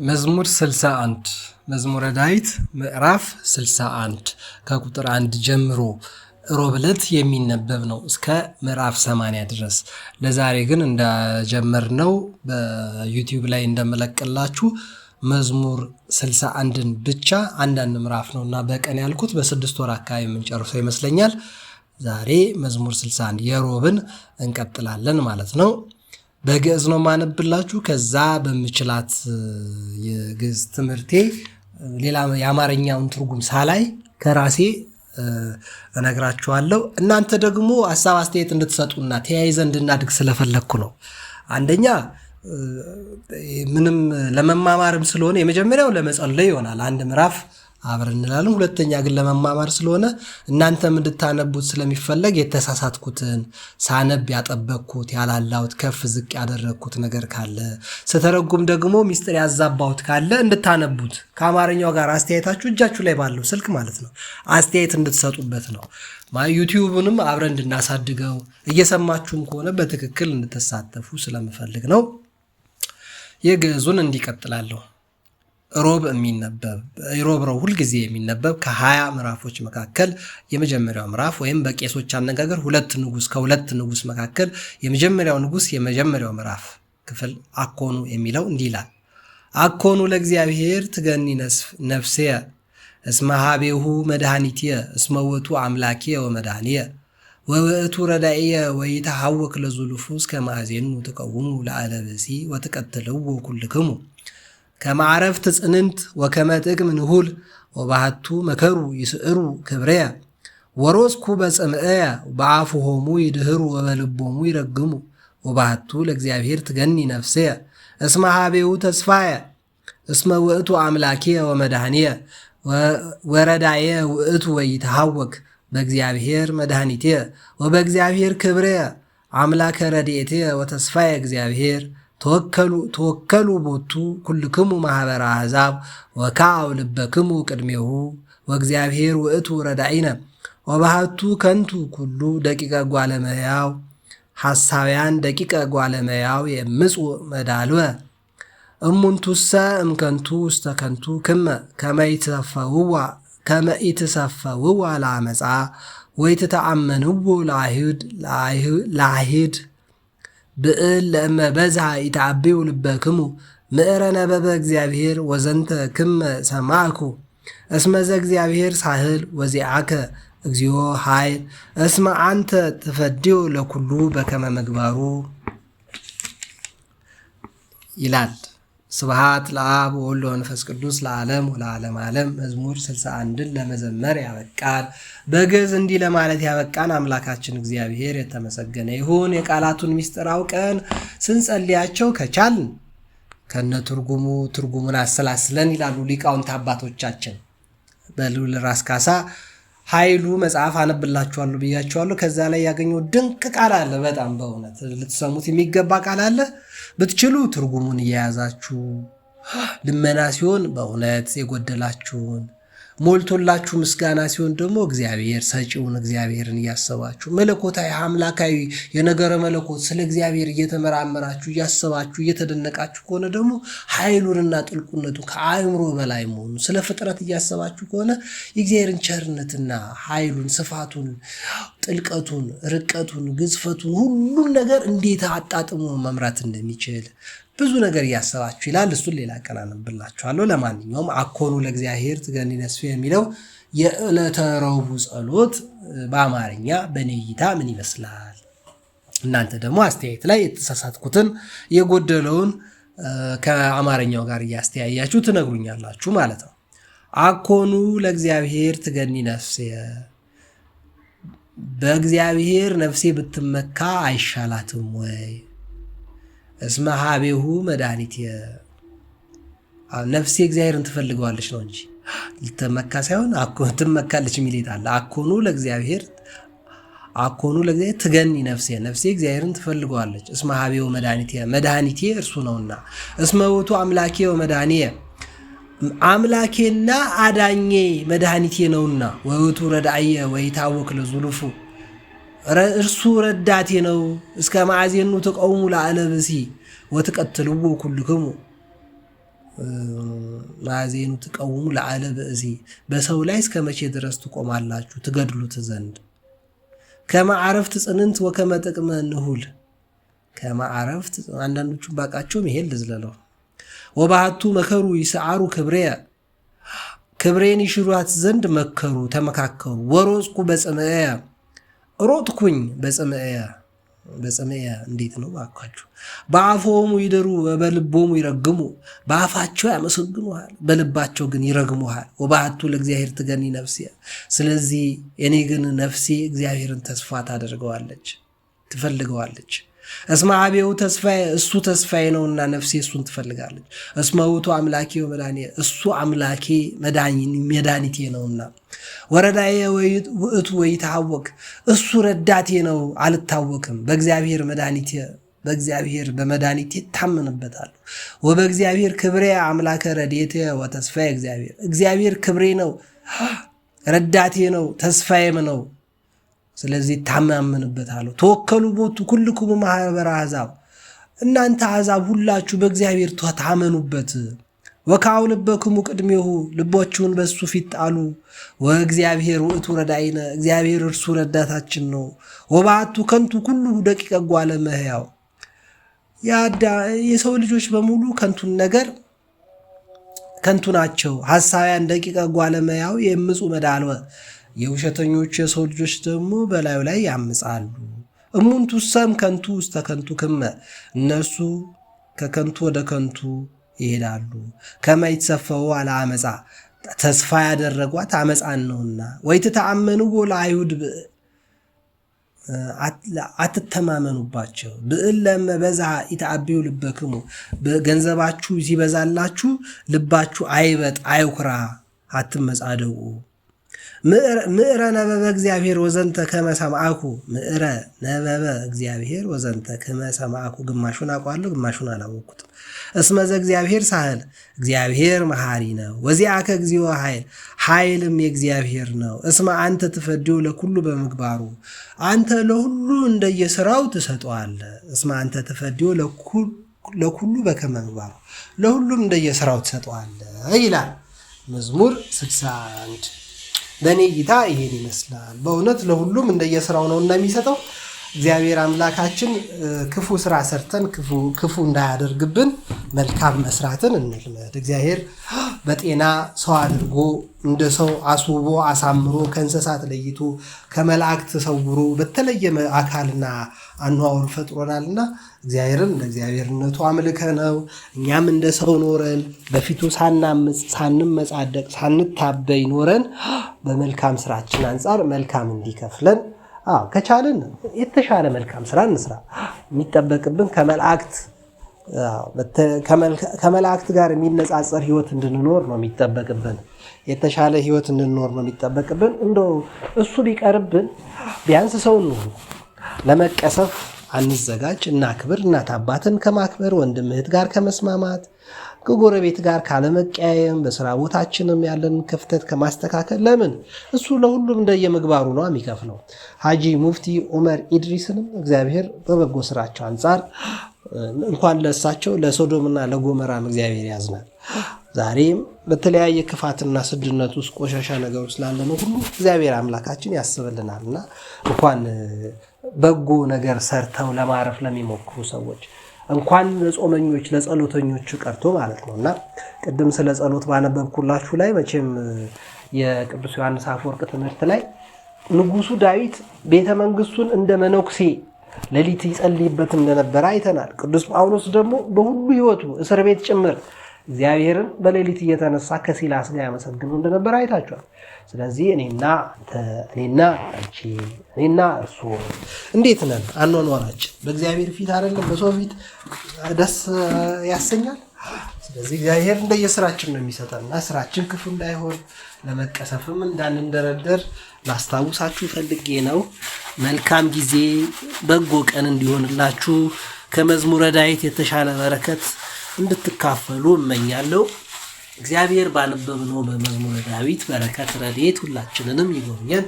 መዝሙር 61 መዝሙረ ዳዊት ምዕራፍ 61 ከቁጥር 1 ጀምሮ ሮብ ዕለት የሚነበብ ነው እስከ ምዕራፍ 80 ድረስ። ለዛሬ ግን እንደጀመርነው በዩቲዩብ ላይ እንደመለቀላችሁ መዝሙር 61ን ብቻ አንዳንድ ምዕራፍ ነውና በቀን ያልኩት በ6 ወር አካባቢ የምንጨርሰው ይመስለኛል። ዛሬ መዝሙር 61 የሮብን እንቀጥላለን ማለት ነው። በግዕዝ ነው ማነብላችሁ። ከዛ በምችላት የግዕዝ ትምህርቴ ሌላ የአማርኛውን ትርጉም ሳላይ ከራሴ እነግራችኋለሁ። እናንተ ደግሞ ሐሳብ አስተያየት እንድትሰጡና ተያይዘን እንድናድግ ስለፈለኩ ነው። አንደኛ ምንም ለመማማርም ስለሆነ የመጀመሪያው ለመጸለይ ይሆናል። አንድ ምዕራፍ አብረን እንላለን። ሁለተኛ ግን ለመማማር ስለሆነ እናንተም እንድታነቡት ስለሚፈለግ የተሳሳትኩትን ሳነብ ያጠበቅኩት ያላላሁት ከፍ ዝቅ ያደረግኩት ነገር ካለ ስተረጉም ደግሞ ሚስጥር ያዛባሁት ካለ እንድታነቡት ከአማርኛው ጋር አስተያየታችሁ እጃችሁ ላይ ባለው ስልክ ማለት ነው አስተያየት እንድትሰጡበት ነው። ዩቲዩብንም አብረን እንድናሳድገው እየሰማችሁም ከሆነ በትክክል እንድትሳተፉ ስለምፈልግ ነው። የግዕዙን እንዲቀጥላለሁ። ሮብ የሚነበብ ሮብ ነው ሁልጊዜ የሚነበብ ከ20 ምዕራፎች መካከል የመጀመሪያው ምዕራፍ ወይም በቄሶች አነጋገር ከሁለት ንጉስ መካከል የመጀመሪያው ንጉስ የመጀመሪያው ምዕራፍ ክፍል አኮኑ የሚለው እንዲህ ይላል። አኮኑ ለእግዚአብሔር ትገኒ ነፍስየ እስመ ኀቤሁ መድኃኒትየ እስመ ውእቱ አምላክየ ወመድኃኒየ ወውእቱ ረዳኢየ ወይትሐወክ ለዙልፉ እስከ ማእዜኑ ትቀውሙ ለአለብሲ ወትቀትልዎ ኩልክሙ ከማዕረፍት ጽንንት ወከመ ጥቅም ንሁል ወባህቱ መከሩ ይስዕሩ ክብረየ ወሮስኩ በጽምዕየ በአፉሆሙ ይድህሩ ወበልቦሙ ይረግሙ ወባህቱ ለእግዚአብሔር ትገኒ ነፍስየ እስመ ኀቤሁ ተስፋየ እስመ ውእቱ አምላክየ ወመድኃኒየ ወረዳየ ውእቱ ወይትሐወክ በእግዚአብሔር መድኃኒትየ ወበእግዚአብሔር ክብረየ አምላከ ረድኤትየ ወተስፋየ እግዚአብሔር ተወከሉ ቦቱ ኩልክሙ ማኅበረ አሕዛብ ወካው ልበክሙ ቅድሜሁ ወእግዚአብሔር ውእቱ ረዳኢነ ወባህቱ ከንቱ ኩሉ ደቂቀ ጓለመያው ሐሳውያን ደቂቀ ጓለመያው የምፁ መዳልወ እሙንቱሰ እምከንቱ ውስተ ከንቱ ከመ ኢትሰፈውዋ ለዓመፃ ወይትተአመንዎ ለአይሁድ ብዕል ለእመ በዝሃ ይትዓብዩ ልበክሙ ምዕረ ነበበ እግዚአብሔር ወዘንተ ክመ ሰማዕኩ እስመ ዘእግዚአብሔር ሳህል ወዚአከ እግዚኦ ኃይል እስመ አንተ ትፈድዮ ለኩሉ በከመ ምግባሩ ይላል። ስብሐት ለአብ ወወልድ ወመንፈስ ቅዱስ ለዓለም ወለዓለመ ዓለም። መዝሙር 61ን ለመዘመር ያበቃን በግዕዝ እንዲህ ለማለት ያበቃን አምላካችን እግዚአብሔር የተመሰገነ ይሁን። የቃላቱን ምስጢር አውቀን ስንጸልያቸው ከቻልን ከነ ትርጉሙን አሰላስለን ይላሉ ሊቃውንት አባቶቻችን። በልዑል ራስ ካሳ ኃይሉ መጽሐፍ አነብላችኋለሁ ብያችኋለሁ። ከዛ ላይ ያገኘው ድንቅ ቃል አለ። በጣም በእውነት ልትሰሙት የሚገባ ቃል አለ። ብትችሉ ትርጉሙን እየያዛችሁ ልመና ሲሆን በእውነት የጎደላችሁን ሞልቶላችሁ፣ ምስጋና ሲሆን ደግሞ እግዚአብሔር ሰጪውን እግዚአብሔርን እያሰባችሁ መለኮታዊ አምላካዊ የነገረ መለኮት ስለ እግዚአብሔር እየተመራመራችሁ እያሰባችሁ እየተደነቃችሁ ከሆነ ደግሞ ኃይሉንና ጥልቁነቱ ከአእምሮ በላይ መሆኑ ስለ ፍጥረት እያሰባችሁ ከሆነ የእግዚአብሔርን ቸርነትና ኃይሉን፣ ስፋቱን፣ ጥልቀቱን፣ ርቀቱን፣ ግዝፈቱን ሁሉን ነገር እንዴት አጣጥሞ መምራት እንደሚችል ብዙ ነገር እያሰባችሁ ይላል። እሱን ሌላ ቀን አነብላችኋለሁ። ለማንኛውም አኮኑ ለእግዚአብሔር ትገኒ ነፍስየ የሚለው የዕለተ ረቡዕ ጸሎት በአማርኛ በኔ እይታ ምን ይመስላል? እናንተ ደግሞ አስተያየት ላይ የተሳሳትኩትን የጎደለውን ከአማርኛው ጋር እያስተያያችሁ ትነግሩኛላችሁ ማለት ነው። አኮኑ ለእግዚአብሔር ትገኒ ነፍስየ፣ በእግዚአብሔር ነፍሴ ብትመካ አይሻላትም ወይ? እስመ ኀቤሁ መድኃኒትየ፣ ነፍሴ እግዚአብሔርን ትፈልገዋለች ነው እንጂ ልትመካ ሳይሆን ትመካለች የሚል አለ። አኮኑ ለእግዚአብሔር ትገኒ ነፍስየ፣ ነፍሴ እግዚአብሔርን ትፈልገዋለች። እስመ ኀቤሁ መድኃኒትየ፣ መድኃኒቴ እርሱ ነውና። እስመ ውእቱ አምላክየ ወመድኃኒየ፣ አምላኬና አዳኜ መድኃኒቴ ነውና። ወውእቱ ረዳኢየ ወይትሐወክ ለዙልፉ፣ እርሱ ረዳቴ ነው። እስከ ማእዜኑ ትቀውሙ ለአለብሲ ወትቀትልዎ ኩልክሙ፣ ማዜኑ ትቀውሙ ለዓለ ብእሲ በሰው ላይ እስከ መቼ ድረስ ትቆማላችሁ ትገድሉት ዘንድ ከመዓረፍት ጽንንት ወከመ ጥቅመ ንሁል ከመዓረፍት አንዳንዶቹ ባቃቸውም ይሄን ልዝለለው ወባቱ መከሩ ይሰዓሩ ክብሬን ይሽሯት ዘንድ መከሩ ተመካከሩ ወሮጽኩ በጽምኤ ሮጥኩኝ በጽምኤ እንዴት ነው ባካችሁ በአፎሙ ይደሩ በልቦሙ ይረግሙ በአፋቸው ያመሰግኑሃል በልባቸው ግን ይረግሙሃል ወባቱ ለእግዚአብሔር ትገኒ ነፍሴ ስለዚህ እኔ ግን ነፍሴ እግዚአብሔርን ተስፋ ታደርገዋለች ትፈልገዋለች እስመ አቤሁ ተስፋዬ እሱ ተስፋዬ ነውና ነፍሴ እሱን ትፈልጋለች እስመ ውእቱ አምላኬ ወመድኃኒቴ እሱ አምላኬ መድኃኒቴ ነውና ወረዳዬ ውእቱ ወይትሐወክ እሱ ረዳቴ ነው አልታወክም በእግዚአብሔር መድኃኒቴ በእግዚአብሔር በመድኃኒቴ ታመንበታለሁ ወበእግዚአብሔር ክብሬ አምላከ ረድኤቴ ወተስፋዬ እግዚአብሔር ክብሬ ነው ረዳቴ ነው ተስፋዬም ነው ስለዚህ ታማምንበታለሁ ተወከሉ ቦቱ ኩልኩም ማህበረ አሕዛብ እናንተ አሕዛብ ሁላችሁ በእግዚአብሔር ታመኑበት ወካው ልበክሙ ቅድሜሁ ልቦቹን በሱ ፊት ጣሉ ወእግዚአብሔር ውእቱ ረዳኢነ እግዚአብሔር እርሱ ረዳታችን ነው ወባቱ ከንቱ ኩሉ ደቂቀ ጓለ እመሕያው የሰው ልጆች በሙሉ ከንቱን ነገር ከንቱ ናቸው ሐሳውያን ደቂቀ ጓለ እመሕያው የምፁ መዳልወ የውሸተኞች የሰው ልጆች ደግሞ በላዩ ላይ ያምጻሉ እሙንቱ ሰም ከንቱ ውስጥ ከንቱ ክመ እነሱ ከከንቱ ወደ ከንቱ ይሄዳሉ ከማይተሰፈው አለ አመጻ ተስፋ ያደረጓት አመጻን ነውና ወይትተአመኑ ለአይሁድ አትተማመኑባቸው ብእለም በዛ ይተአብዩ ልበክሙ በገንዘባችሁ ሲበዛላችሁ ልባችሁ አይበጥ አይኩራ አትመጻደቁ ምዕረ ነበበ እግዚአብሔር ወዘንተ ከመ ሰማዕኩ ምዕረ ነበበ እግዚአብሔር ወዘንተ ከመ ሰማዕኩ ግማሹን አውቃለሁ ግማሹን አላወቅኩትም እስመ ዘእግዚአብሔር ሳህል እግዚአብሔር መሐሪ ነው ወዚአከ እግዚኦ ኃይልም የእግዚአብሔር ነው እስመ አንተ ትፈድዮ ለኩሉ በምግባሩ አንተ ለሁሉ እንደየሥራው ትሰጠዋለህ እስመ አንተ ትፈድዮ ለኩሉ በከመ ምግባሩ ለሁሉም እንደየሥራው ትሰጠዋለህ ይላል መዝሙር 61 በእኔ እይታ ይሄን ይመስላል በእውነት ለሁሉም እንደየሥራው ነው እንደሚሰጠው እግዚአብሔር አምላካችን ክፉ ስራ ሰርተን ክፉ እንዳያደርግብን መልካም መስራትን እንልመድ እግዚአብሔር በጤና ሰው አድርጎ እንደ ሰው አስውቦ አሳምሮ ከእንስሳት ለይቶ ከመላእክት ተሰውሮ በተለየ አካልና አኗኗር ፈጥሮናልና እግዚአብሔርን እንደ እግዚአብሔርነቱ አምልከነው እኛም እንደ ሰው ኖረን በፊቱ ሳንመጻደቅ ሳንታበይ ኖረን በመልካም ስራችን አንጻር መልካም እንዲከፍለን ከቻልን የተሻለ መልካም ስራ እንስራ የሚጠበቅብን ከመላእክት ጋር የሚነጻጸር ህይወት እንድንኖር ነው የሚጠበቅብን የተሻለ ህይወት እንድንኖር ነው የሚጠበቅብን እንደው እሱ ቢቀርብን ቢያንስ ሰው ነው ለመቀሰፍ አንዘጋጅ እናክብር እናት አባትን ከማክበር ወንድም እህት ጋር ከመስማማት ከጎረቤት ጋር ካለመቀያየም በስራ ቦታችንም ያለን ክፍተት ከማስተካከል ለምን እሱ ለሁሉም እንደየምግባሩ ነው የሚከፍለው ሐጂ ሙፍቲ ዑመር ኢድሪስንም እግዚአብሔር በበጎ ስራቸው አንጻር እንኳን ለሳቸው ለሶዶምና ለጎመራም እግዚአብሔር ያዝናል ዛሬም በተለያየ ክፋትና ስድነት ውስጥ ቆሻሻ ነገር ስላለ ነው ሁሉ እግዚአብሔር አምላካችን ያስብልናልና እንኳን በጎ ነገር ሰርተው ለማረፍ ለሚሞክሩ ሰዎች እንኳን ለጾመኞች ለጸሎተኞች ቀርቶ ማለት ነውና ቅድም ስለ ጸሎት ባነበብኩላችሁ ላይ መቼም የቅዱስ ዮሐንስ አፈወርቅ ትምህርት ላይ ንጉሱ ዳዊት ቤተ መንግስቱን እንደ መነኩሴ ሌሊት ይጸልይበት እንደነበረ አይተናል ቅዱስ ጳውሎስ ደግሞ በሁሉ ህይወቱ እስር ቤት ጭምር እግዚአብሔርን በሌሊት እየተነሳ ከሲላስ ጋር ያመሰግነው እንደነበረ አይታችኋል ስለዚህ እኔና አንቺ እኔና እሱ እንዴት ነን አኗኗራችን በእግዚአብሔር ፊት አይደለም በሰው ፊት ደስ ያሰኛል ስለዚህ እግዚአብሔር እንደየስራችን ነው የሚሰጠንና ስራችን ክፉ እንዳይሆን ለመቀሰፍም እንዳንደረደር ላስታውሳችሁ ፈልጌ ነው መልካም ጊዜ በጎ ቀን እንዲሆንላችሁ ከመዝሙረ ዳዊት የተሻለ በረከት እንድትካፈሉ እመኛለሁ እግዚአብሔር ባነበብነው በመዝሙረ ዳዊት በረከት ረድኤት ሁላችንንም ይጎብኘን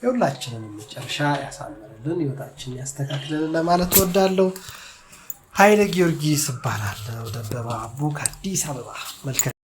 የሁላችንንም መጨረሻ ያሳምርልን ህይወታችንን ያስተካክልልን ለማለት እወዳለሁ ኃይለ ጊዮርጊስ እባላለሁ። ደበበ አቦ ከአዲስ አበባ። መልካም